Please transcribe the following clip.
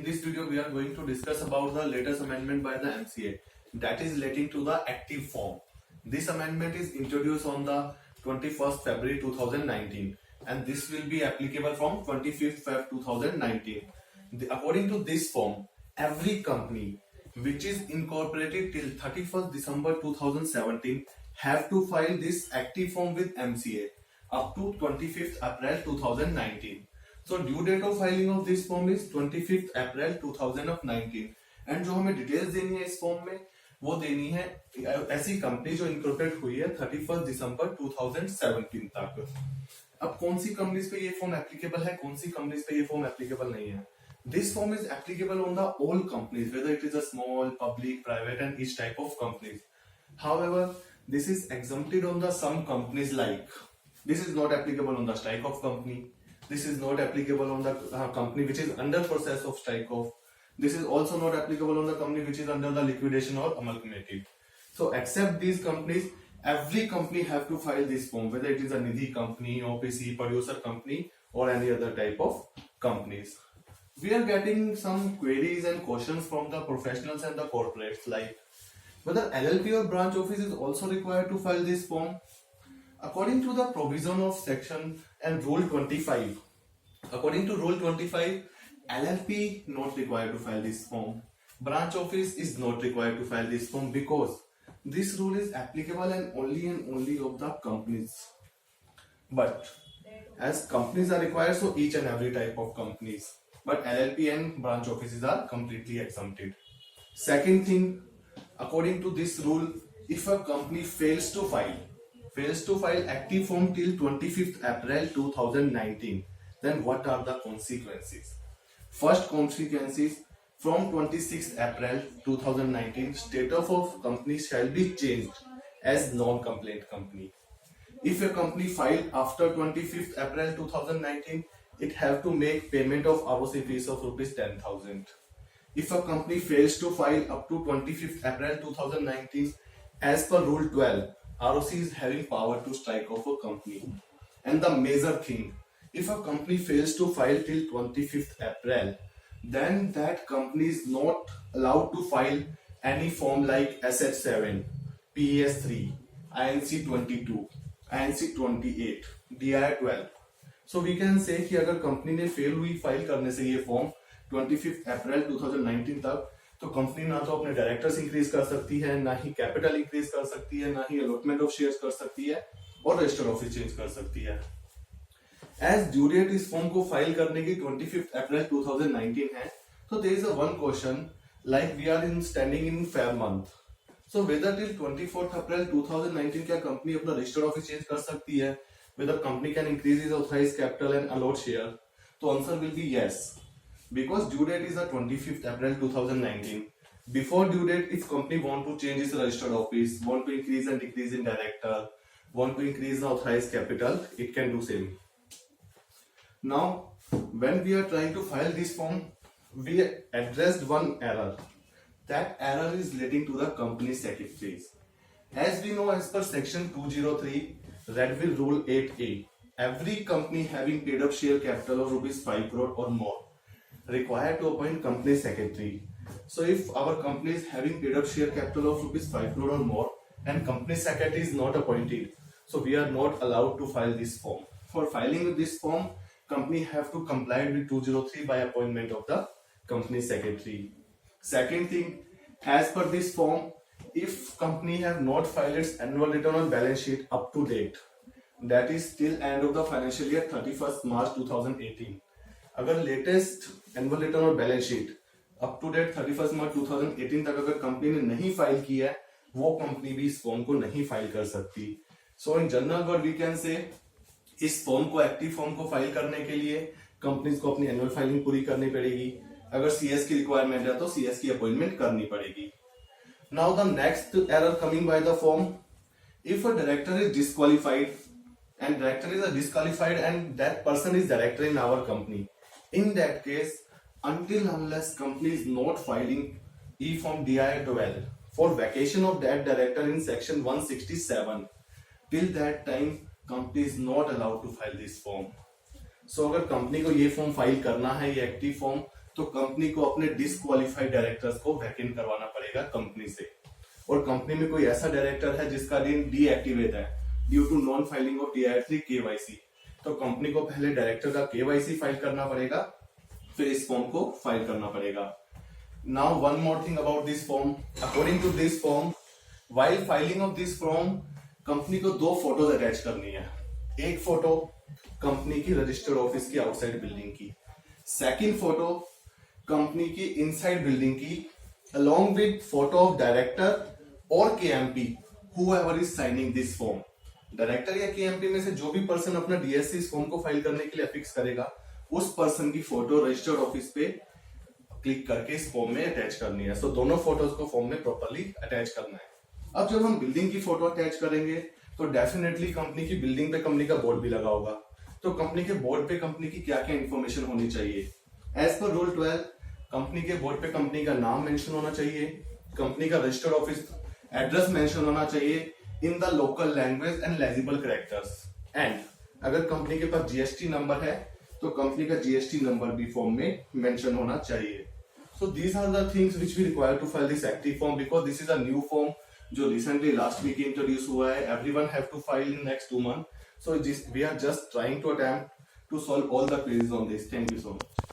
this video we are going to discuss about the latest amendment by the MCA that is relating to the active form. This amendment is introduced on the 21st February 2019 and this will be applicable from 25th Feb 2019. According to this form, every company which is incorporated till 31st December 2017 have to file this active form with MCA up to 25th April 2019. So due date of filing of this form is 25th April 2019 and जो हमें details देनी है इस form में वो देनी है ऐसी कंपनी जो इनकॉर्पोरेट हुई है 31st दिसंबर 2017 तक। अब कौन सी कंपनीज पे ये फॉर्म एप्लीकेबल है, कौन सी कंपनीज पे ये फॉर्म एप्लीकेबल नहीं है। This form is applicable on the all companies whether it is a small, public, private and each type of companies. However this is exempted on the some companies like this is not applicable on the strike of company. This is not applicable on the company which is under process of strike off. This is also not applicable on the company which is under the liquidation or amalgamated. So except these companies, every company have to file this form, whether it is a Nidhi company, OPC, producer company or any other type of companies. We are getting some queries and questions from the professionals and the corporates like whether LLP or branch office is also required to file this form. According to the provision of section and rule 25, according to rule 25, LLP not required to file this form. Branch office is not required to file this form because this rule is applicable and only of the companies. But as companies are required, so each and every type of companies. But LLP and branch offices are completely exempted. Second thing, according to this rule, if a company fails to file active form till 25th April 2019, then what are the consequences? First consequences, from 26th April 2019, status of company shall be changed as non-complaint company. If a company filed after 25th April 2019, it have to make payment of ROC fees of rupees 10,000. If a company fails to file up to 25th April 2019, as per Rule 12, ROC is having power to strike off a company. And the major thing, if a company fails to file till 25th April, then that company is not allowed to file any form like SF7, PES3, INC22, INC28, DI12. So we can say कि अगर company ने fail हुई file करने से ये form 25th April 2019 तक, तो company ना तो अपने डायरेक्टर्स इंक्रीज कर सकती है, ना ही कैपिटल इंक्रीज कर सकती है, ना ही अलॉटमेंट ऑफ शेयर्स कर सकती है और रजिस्टर ऑफिस चेंज कर सकती है। एज ड्यू डेट इस फॉर्म को फाइल करने की 25th अप्रैल 2019 है, तो there is a one question like we are in standing in Feb month, so whether till 24th April 2019 क्या कंपनी अपना रजिस्टर ऑफिस चेंज कर सकती है, whether company can increase is authorized capital and allot share, तो answer will be yes, because due date is the 25th April 2019. Before due date, if company want to change its registered office, want to increase and decrease in director, want to increase the authorized capital, it can do same. Now, when we are trying to file this form, we addressed one error. That error is relating to the company secretaries. As we know, as per section 203, Redville Rule 8A, every company having paid up share capital of rupees 5 crore or more required to appoint company secretary. So if our company is having paid up share capital of rupees 5 crore or more and company secretary is not appointed, so we are not allowed to file this form. For filing with this form, company have to comply with 203 by appointment of the company secretary. Second thing, as per this form, if company have not filed its annual return on balance sheet up to date, that is till end of the financial year 31st March 2018, अगर latest annual return और balance sheet up to date 31st March 2018 तक अगर company ने नहीं file किया है, वो company भी इस फॉर्म को नहीं फाइल कर सकती। So in general word we can say इस फॉर्म को, एक्टिव फॉर्म को फाइल करने के लिए कंपनीज को अपनी एनुअल फाइलिंग पूरी करनी पड़ेगी। अगर सीएस की रिक्वायरमेंट है तो सीएस की अपॉइंटमेंट करनी पड़ेगी। Now the next error coming by the form, if a director is disqualified and director is a disqualified and that person is director in our company, in that case, until unless company is not filing e-form DI12 for vacation of that director in section 167, till that time company is not allowed to file this form. So अगर company को ये form file करना है, ये active form, तो company को अपने disqualified directors को वैकेंट करवाना पड़ेगा कंपनी से। और कंपनी में कोई ऐसा डायरेक्टर है जिसका दिन डीएक्टिवेट है due to non filing of DIR3 KYC, तो कंपनी को पहले डायरेक्टर का KYC फाइल करना पड़ेगा, फिर इस फॉर्म को फाइल करना पड़ेगा। Now one more thing about this form, according to this form, while filing of this form company को 2 फोटोज अटैच करनी है। एक फोटो कंपनी की रजिस्टर्ड ऑफिस की आउटसाइड बिल्डिंग की, सेकंड फोटो कंपनी की इनसाइड बिल्डिंग की, along with photo of director और KMP whoever is signing this form। Director या KMP में से जो भी पर्सन अपना DSC इस फॉर्म को फाइल करने के लिए अफिक्स करेगा, उस पर्सन की फोटो रजिस्टर्ड ऑफिस पे क्लिक करके इस फॉर्म में अटैच करनी है। सो दोनों फोटोज को फॉर्म में प्रॉपर्ली अटैच करना है। अब जब हम बिल्डिंग की फोटो अटैच करेंगे तो डेफिनेटली कंपनी की बिल्डिंग पे कंपनी का बोर्ड भी लगा होगा, तो कंपनी के बोर्ड पे कंपनी की क्या क्या इंफॉर्मेशन होनी चाहिए। एज पर रूल 12, कंपनी के बोर्ड पे कंपनी का नाम मेंशन होना चाहिए, कंपनी का रजिस्टर्ड ऑफिस एड्रेस मेंशन होना चाहिए in the local language and legible characters, and अगर कंपनी के पास GST नंबर है तो कंपनी का GST नंबर भी फॉर्म में मेंशन होना चाहिए। So these are the things which we require to file this active form, because this is a new form जो रिसेंटली लास्ट वीक इंट्रोड्यूस हुआ है। Everyone have to file in next 2 months, so we are just trying to attempt to solve all the queries on this. Thank you so much.